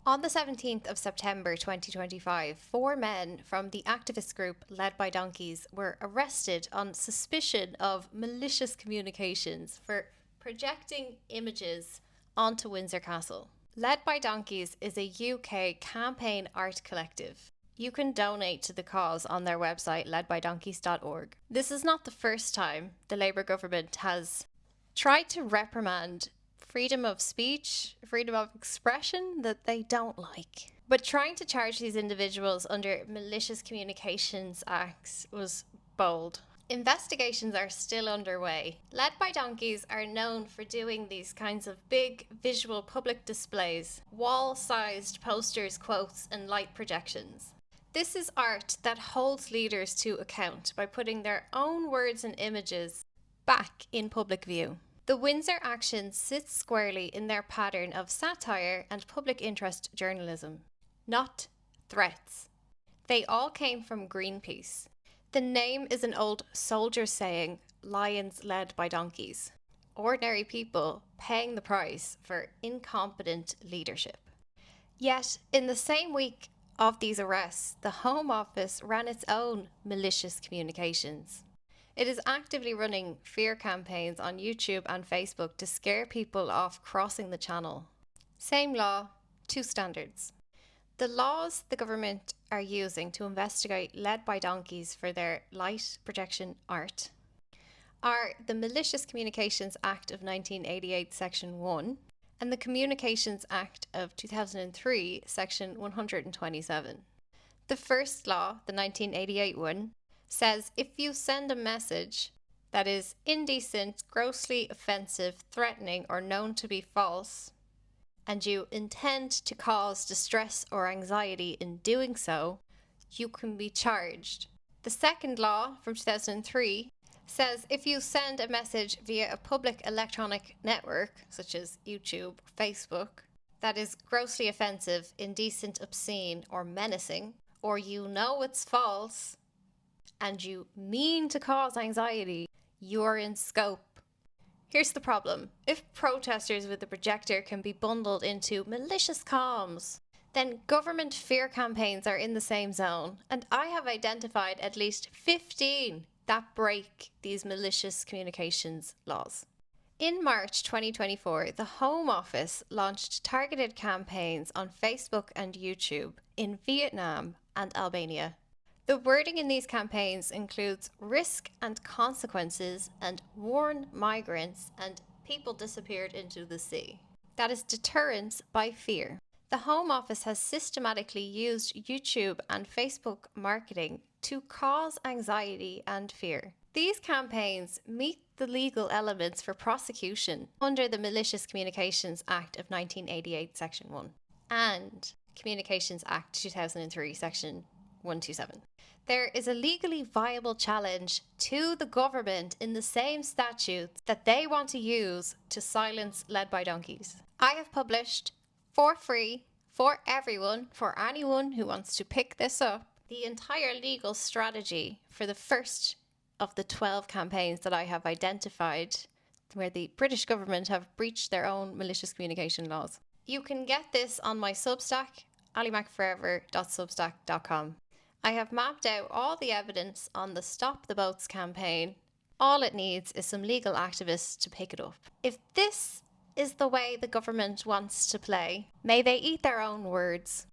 On the 17th of September 2025, four men from the activist group led by donkeys were arrested on suspicion of malicious communications for projecting images onto Windsor Castle. Led by Donkeys is a UK campaign art collective. You can donate to the cause on their website ledbydonkeys.org. This is not the first time the Labour government has tried to reprimand freedom of speech, freedom of expression that they don't like. But trying to charge these individuals under Malicious Communications Acts was bold. Investigations are still underway. Led by Donkeys are known for doing these kinds of big visual public displays, wall-sized posters, quotes, and light projections. This is art that holds leaders to account by putting their own words and images back in public view. The Windsor action sits squarely in their pattern of satire and public interest journalism, not threats. They all came from Greenpeace. The name is an old soldier saying, lions led by donkeys. Ordinary people paying the price for incompetent leadership. Yet, in the same week of these arrests, the Home Office ran its own malicious communications. It is actively running fear campaigns on YouTube and Facebook to scare people off crossing the channel. Same law, two standards. The laws the government are using to investigate Led by Donkeys for their light projection art are the Malicious Communications Act of 1988, Section 1, and the Communications Act of 2003, Section 127. The first law, the 1988 one, says if you send a message that is indecent, grossly offensive, threatening, or known to be false, and you intend to cause distress or anxiety in doing so, you can be charged. The second law from 2003 says if you send a message via a public electronic network, such as YouTube or Facebook, that is grossly offensive, indecent, obscene, or menacing, or you know it's false, and you mean to cause anxiety, you're in scope. Here's the problem. If protesters with a projector can be bundled into malicious comms, then government fear campaigns are in the same zone, and I have identified at least 15 that break these malicious communications laws. In March 2024, the Home Office launched targeted campaigns on Facebook and YouTube in Vietnam and Albania. The wording in these campaigns includes risk and consequences and warn migrants and people disappeared into the sea. That is deterrence by fear. The Home Office has systematically used YouTube and Facebook marketing to cause anxiety and fear. These campaigns meet the legal elements for prosecution under the Malicious Communications Act of 1988, Section 1, and Communications Act 2003, Section 127. There is a legally viable challenge to the government in the same statutes that they want to use to silence Led by Donkeys. I have published for free, for everyone, for anyone who wants to pick this up, the entire legal strategy for the first of the 12 campaigns that I have identified where the British government have breached their own malicious communication laws. You can get this on my Substack, allymacforever.substack.com. I have mapped out all the evidence on the Stop the Boats campaign. All it needs is some legal activists to pick it up. If this is the way the government wants to play, may they eat their own words.